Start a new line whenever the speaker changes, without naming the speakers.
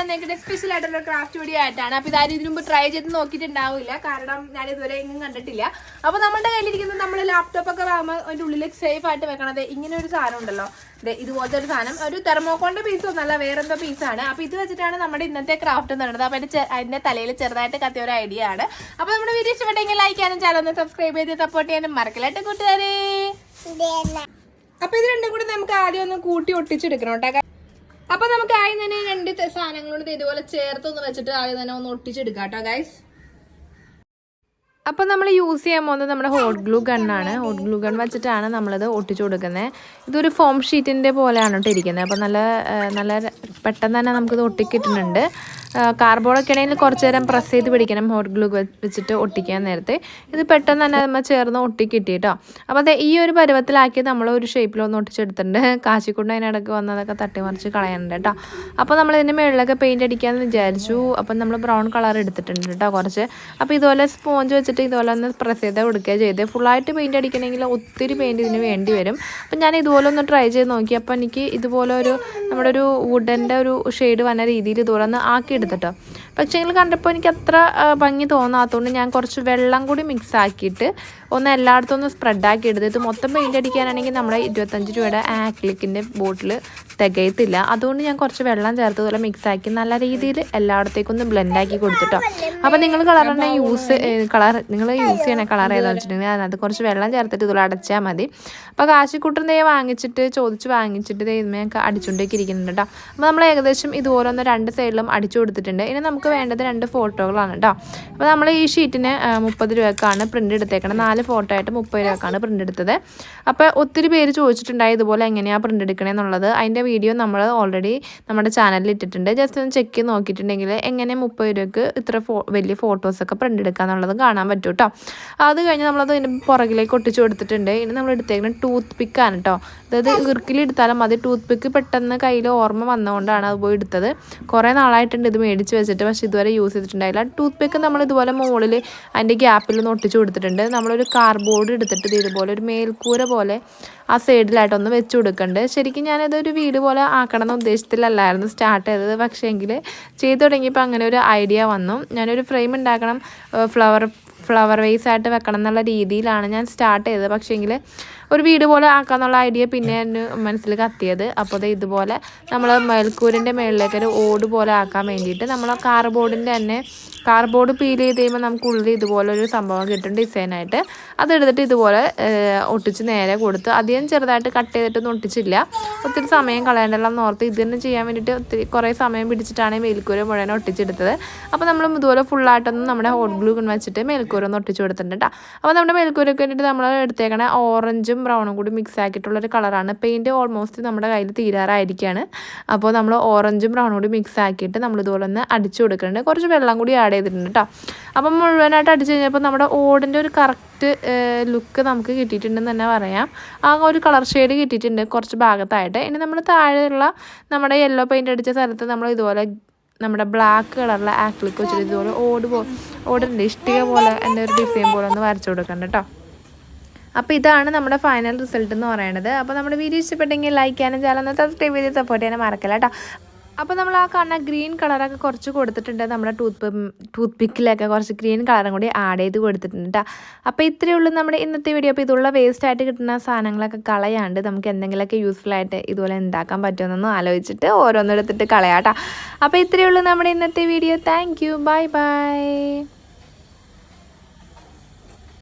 വന്നേക്കുന്നത് സ്പെഷ്യൽ ആയിട്ടുള്ള craft video ആയിട്ടാണ്. അപ്പോൾ ഇതാരും ഇതിനു മുമ്പ് ട്രൈ ചെയ്ത് നോക്കിയിട്ടുണ്ടാവില്ല, കാരണം ഞാൻ ഇതുവരെ എങ്ങും കണ്ടിട്ടില്ല. അപ്പോൾ നമ്മുടെ കയ്യിലിരിക്കുന്നത് നമ്മൾ ലാപ്ടോപ്പൊക്കെ വാങ്ങുമ്പോൾ അതിൻ്റെ ഉള്ളിൽ സേഫ് ആയിട്ട് വെക്കണത് ഇങ്ങനെ ഒരു സാധനം ഉണ്ടല്ലോ, ഇതുപോലത്തെ ഒരു സാധനം. ഒരു തെർമോക്കോളിൻ്റെ പീസ് ഒന്നല്ല, വേറെന്തോ പീസാണ്. അപ്പോൾ ഇത് വെച്ചിട്ടാണ് നമ്മുടെ ഇന്നത്തെ ക്രാഫ്റ്റ് എന്ന് പറയുന്നത്. അപ്പോൾ അതിൻ്റെ തലയിൽ ചെറുതായിട്ട് കത്തിയ ഒരു ഐഡിയ ആണ്. അപ്പോൾ നമ്മുടെ വീഡിയോ ഇഷ്ടപ്പെട്ടെങ്കിൽ ലൈക്ക് ചെയ്യാനും ചാനൽ ഒന്ന് സബ്സ്ക്രൈബ് ചെയ്ത് സപ്പോർട്ട് ചെയ്യാനും മറക്കലായിട്ട് കൂട്ടുകാരെ. അപ്പോൾ ഇത് രണ്ടും കൂടി നമുക്ക് ആദ്യം ഒന്ന് കൂട്ടി ഒട്ടിച്ചെടുക്കണം കേട്ടോ. അപ്പോൾ നമുക്ക് ആദ്യം തന്നെ രണ്ട് സാധനങ്ങളോട് ഇതുപോലെ ചേർത്തൊന്ന് വെച്ചിട്ട് ആദ്യം തന്നെ ഒന്ന് ഒട്ടിച്ചെടുക്കാം കേട്ടോ ഗൈസ്. അപ്പോൾ നമ്മൾ യൂസ് ചെയ്യാൻ പോകുന്നത് നമ്മുടെ ഹോട്ട് ഗ്ലൂ ഗണ്ണാണ്. ഹോട്ട് ഗ്ലൂ ഗൺ വെച്ചിട്ടാണ് നമ്മളിത് ഒട്ടിച്ചു കൊടുക്കുന്നത്. ഇതൊരു ഫോം ഷീറ്റിൻ്റെ പോലെയാണ് കേട്ടോ ഇരിക്കുന്നത്. അപ്പോൾ നല്ല പെട്ടെന്ന് തന്നെ നമുക്കിത് ഒട്ടിക്കിട്ടുന്നുണ്ട്. കാർബോർഡൊക്കെ ആണെങ്കിൽ കുറച്ച് നേരം പ്രസ് ചെയ്ത് പിടിക്കണം ഹോട്ട് ഗ്ലൂ വെച്ചിട്ട് ഒട്ടിക്കാൻ നേരത്തെ. ഇത് പെട്ടെന്ന് തന്നെ നമ്മൾ ചേർന്ന് ഒട്ടിക്കിട്ടി കേട്ടോ. അപ്പോൾ അത് ഈ ഒരു പരുവത്തിലാക്കി നമ്മൾ ഒരു ഷേപ്പിലൊന്ന് ഒട്ടിച്ചെടുത്തിട്ടുണ്ട്. കാശിക്കൊണ്ട് അതിനിടയ്ക്ക് വന്നതൊക്കെ തട്ടിമറിച്ച് കളയുന്നുണ്ട് കേട്ടോ. അപ്പോൾ നമ്മൾ ഇതിൻ്റെ മുകളിലൊക്കെ പെയിൻറ്റ് അടിക്കാമെന്ന് വിചാരിച്ചു. അപ്പം നമ്മൾ ബ്രൗൺ കളർ എടുത്തിട്ടുണ്ട് കേട്ടോ കുറച്ച്. അപ്പോൾ ഇതുപോലെ സ്പോഞ്ച് വെച്ചിട്ട് ഇതുപോലെ ഒന്ന് പ്രസ് ചെയ്ത് കൊടുക്കുക ചെയ്ത്. ഫുള്ളായിട്ട് പെയിൻറ്റ് അടിക്കണമെങ്കിൽ ഒത്തിരി പെയിൻറ്റ് ഇതിന് വേണ്ടി വരും. അപ്പം ഞാൻ ഇതുപോലെ ഒന്ന് ട്രൈ ചെയ്ത് നോക്കി. അപ്പോൾ എനിക്ക് ഇതുപോലെ നമ്മുടെ ഒരു വുഡൻ്റെ ഒരു ഷെയ്ഡ് വന്ന രീതിയിൽ ഇതുപോലെ ഒന്ന് ആക്കി എടുത്തിട്ടോ. പക്ഷേ നിങ്ങൾ കണ്ടപ്പോൾ എനിക്ക് അത്ര ഭംഗി തോന്നാത്തതുകൊണ്ട് ഞാൻ കുറച്ച് വെള്ളം കൂടി മിക്സ് ആക്കിയിട്ട് ഒന്ന് എല്ലായിടത്തും ഒന്ന് സ്പ്രെഡാക്കി എടുത്തിട്ട് മൊത്തം പെയിൻറ്റ് അടിക്കാനാണെങ്കിൽ നമ്മുടെ 25 രൂപയുടെ ആക്രിലിക്കിൻ്റെ ബോട്ടിൽ തികയത്തില്ല. അതുകൊണ്ട് ഞാൻ കുറച്ച് വെള്ളം ചേർത്ത് ഇതുപോലെ മിക്സാക്കി നല്ല രീതിയിൽ എല്ലായിടത്തേക്കും ഒന്ന് ബ്ലെൻഡാക്കി കൊടുത്തിട്ടോ. അപ്പോൾ നിങ്ങൾ കളറിൻ്റെ നിങ്ങൾ യൂസ് ചെയ്യണ കളർ ഏതാണെന്ന് വെച്ചിട്ടുണ്ടെങ്കിൽ അതിനകത്ത് കുറച്ച് വെള്ളം ചേർത്തിട്ട് ഇതുപോലെ അടച്ചാൽ മതി. അപ്പോൾ കാശിക്കുട്ടൻ ചോദിച്ച് വാങ്ങിച്ചിട്ട് ഇതുമൊക്കെ അടിച്ചുകൊണ്ടേക്ക് ഇരിക്കുന്നുണ്ട് കേട്ടോ. അപ്പോൾ നമ്മൾ ഏകദേശം ഇതുപോലെ ഒന്ന് രണ്ട് സൈഡിലും അടിച്ചു കൊടുത്തിട്ടുണ്ട്. ഇനി നമുക്ക് വേണ്ടത് 2 ഫോട്ടോകളാണ് കേട്ടോ. അപ്പോൾ നമ്മൾ ഈ ഷീറ്റിന് 30 രൂപക്കാണ് പ്രിൻ്റ് എടുത്തേക്കണം. 4 ഫോട്ടോ ആയിട്ട് 30 രൂപക്കാണ് പ്രിൻ്റ് എടുത്തത്. അപ്പോൾ ഒത്തിരി പേര് ചോദിച്ചിട്ടുണ്ടായി ഇതുപോലെ എങ്ങനെയാണ് പ്രിൻ്റ് എടുക്കണമെന്നുള്ളത്. അതിൻ്റെ വീഡിയോ നമ്മൾ ഓൾറെഡി നമ്മുടെ ചാനലിൽ ഇട്ടിട്ടുണ്ട്. ജസ്റ്റ് ഒന്ന് ചെക്ക് ചെയ്ത് നോക്കിയിട്ടുണ്ടെങ്കിൽ എങ്ങനെ 30 രൂപയ്ക്ക് ഇത്ര വലിയ ഫോട്ടോസൊക്കെ പ്രിൻ്റ് എടുക്കുക എന്നുള്ളത് കാണാൻ പറ്റും കേട്ടോ. അത് കഴിഞ്ഞ് നമ്മളത് ഇതിൻ്റെ പുറകിലേക്ക് ഒട്ടിച്ച് കൊടുത്തിട്ടുണ്ട്. ഇനി നമ്മൾ എടുത്തേക്കുന്നത് ടൂത്ത് പിക്കാണ് കേട്ടോ. അതായത് ഇറുക്കിലെടുത്താലും മതി. ടൂത്ത് പിക്ക് പെട്ടെന്ന് കയ്യിൽ ഓർമ്മ വന്നുകൊണ്ടാണ് അത് പോയി എടുത്തത്. കുറേ നാളായിട്ടുണ്ട് ഇത് മേടിച്ച് വെച്ചിട്ട്, പക്ഷേ ഇതുവരെ യൂസ് ചെയ്തിട്ടുണ്ടായില്ല. ടൂത്ത് പിക്ക് നമ്മൾ ഇതുപോലെ മുകളിൽ അതിൻ്റെ ഗ്യാപ്പിൽ ഒന്ന് ഒട്ടിച്ച് കൊടുത്തിട്ടുണ്ട്. നമ്മളൊരു കാർഡ്ബോർഡ് എടുത്തിട്ട് ഇതുപോലെ ഒരു മേൽക്കൂര പോലെ ആ സൈഡിലായിട്ടൊന്ന് വെച്ച് കൊടുക്കുന്നുണ്ട്. ശരിക്കും ഞാനതൊരു വീട് പോലെ ആക്കണം എന്ന ഉദ്ദേശത്തിലല്ലായിരുന്നു സ്റ്റാർട്ട് ചെയ്തത്. പക്ഷേ എങ്കിൽ ചെയ്തു തുടങ്ങിയപ്പോൾ അങ്ങനെ ഒരു ഐഡിയ വന്നു. ഞാനൊരു ഫ്രെയിം ഉണ്ടാക്കണം, ഫ്ലവർ വേസ് ആയിട്ട് വെക്കണം എന്നുള്ള രീതിയിലാണ് ഞാൻ സ്റ്റാർട്ട് ചെയ്തത്. പക്ഷേ എങ്കിൽ ഒരു വീട് പോലെ ആക്കാന്നുള്ള ഐഡിയ പിന്നെ എൻ്റെ മനസ്സിൽ കത്തിയത്. അപ്പോൾ ഇതുപോലെ നമ്മൾ മേൽക്കൂരിൻ്റെ മുകളിലേക്ക് ഒരു ഓട് പോലെ ആക്കാൻ വേണ്ടിയിട്ട് നമ്മൾ കാർഡ്ബോർഡ് പീൽ ചെയ്ത് കഴിയുമ്പോൾ നമുക്ക് ഉള്ളിൽ ഇതുപോലെ ഒരു സംഭവം കിട്ടും ഡിസൈനായിട്ട്. അതെടുത്തിട്ട് ഇതുപോലെ ഒട്ടിച്ച് നേരെ കൊടുത്ത് അധികം ചെറുതായിട്ട് കട്ട് ചെയ്തിട്ടൊന്നും ഒട്ടിച്ചില്ല. ഒത്തിരി സമയം കളയണ്ടല്ലോ എന്ന് ഓർത്ത് ഇത് തന്നെ ചെയ്യാൻ വേണ്ടിയിട്ട് കുറേ സമയം പിടിച്ചിട്ടാണ് മേൽക്കൂര മുഴുവൻ ഒട്ടിച്ചെടുത്തത്. അപ്പോൾ നമ്മൾ ഇതുപോലെ ഫുള്ളായിട്ടൊന്നും നമ്മുടെ ഹോട്ട് ഗ്ലൂ ഗൺ വെച്ചിട്ട് മേൽക്കൂര ഒന്ന് ഒട്ടിച്ച് കൊടുത്തിട്ടുണ്ട് കേട്ടോ. അപ്പോൾ നമ്മുടെ മേൽക്കൂരയ്ക്ക് വേണ്ടിയിട്ട് നമ്മൾ എടുത്തേക്കണ ഓറഞ്ചും ബ്രൗണും കൂടി മിക്സ് ആക്കിയിട്ടുള്ളൊരു കളറാണ്. പെയിൻറ്റ് ഓൾമോസ്റ്റ് നമ്മുടെ കയ്യിൽ തീരാറായിരിക്കുകയാണ്. അപ്പോൾ നമ്മൾ ഓറഞ്ചും ബ്രൗണും കൂടി മിക്സ് ആക്കിയിട്ട് നമ്മൾ ഇതുപോലെ ഒന്ന് അടിച്ചു കൊടുക്കുന്നുണ്ട്. കുറച്ച് വെള്ളം കൂടി ആഡ് ചെയ്തിട്ടുണ്ട് കേട്ടോ. അപ്പം മുഴുവനായിട്ട് അടിച്ചു കഴിഞ്ഞപ്പോൾ നമ്മുടെ ഓടിൻ്റെ ഒരു കറക്റ്റ് ലുക്ക് നമുക്ക് കിട്ടിയിട്ടുണ്ടെന്ന് തന്നെ പറയാം. ആ ഒരു കളർ ഷെയ്ഡ് കിട്ടിയിട്ടുണ്ട് കുറച്ച് ഭാഗത്തായിട്ട്. ഇനി നമ്മൾ താഴെയുള്ള നമ്മുടെ യെല്ലോ പെയിൻറ്റ് അടിച്ച സ്ഥലത്ത് നമ്മൾ ഇതുപോലെ നമ്മുടെ ബ്ലാക്ക് കളറിലെ ആക്രിലിക് വെച്ചിട്ട് ഇതുപോലെ ഓടുണ്ട് ഇഷ്ടിക പോലെ എൻ്റെ ഒരു ഡിസൈൻ പോലെ ഒന്ന് വരച്ചു കൊടുക്കണ്ട കേട്ടോ. അപ്പോൾ ഇതാണ് നമ്മുടെ ഫൈനൽ റിസൾട്ട് എന്ന് പറയുന്നത്. അപ്പോൾ നമ്മുടെ വീഡിയോ ഇഷ്ടപ്പെട്ടെങ്കിൽ ലൈക്ക് ചെയ്യാനും ചാനൽ ഒന്ന് സബ്സ്ക്രൈബ് ചെയ്ത് സപ്പോർട്ട് ചെയ്യാനും മറക്കല്ല കേട്ടോ. അപ്പോൾ നമ്മൾ ആ കാണുന്ന ഗ്രീൻ കളറൊക്കെ കുറച്ച് കൊടുത്തിട്ടുണ്ട്. നമ്മുടെ ടൂത്ത് പിക്കിലൊക്കെ കുറച്ച് ഗ്രീൻ കളറും കൂടി ആഡ് ചെയ്ത് കൊടുത്തിട്ടുണ്ട് കേട്ടോ. അപ്പോൾ ഇത്രയേ ഉള്ളൂ നമ്മുടെ ഇന്നത്തെ വീഡിയോ. അപ്പോൾ ഇതുള്ള വേസ്റ്റായിട്ട് കിട്ടുന്ന സാധനങ്ങളൊക്കെ കളയാണ്ട് നമുക്ക് എന്തെങ്കിലുമൊക്കെ യൂസ്ഫുൾ ആയിട്ട് ഇതുപോലെ ഉണ്ടാക്കാൻ പറ്റുമെന്നൊന്നും ആലോചിച്ചിട്ട് ഓരോന്നെടുത്തിട്ട് കളയാം കേട്ടോ. അപ്പോൾ ഇത്രയേ ഉള്ളൂ നമ്മുടെ ഇന്നത്തെ video. Thank you. Bye bye.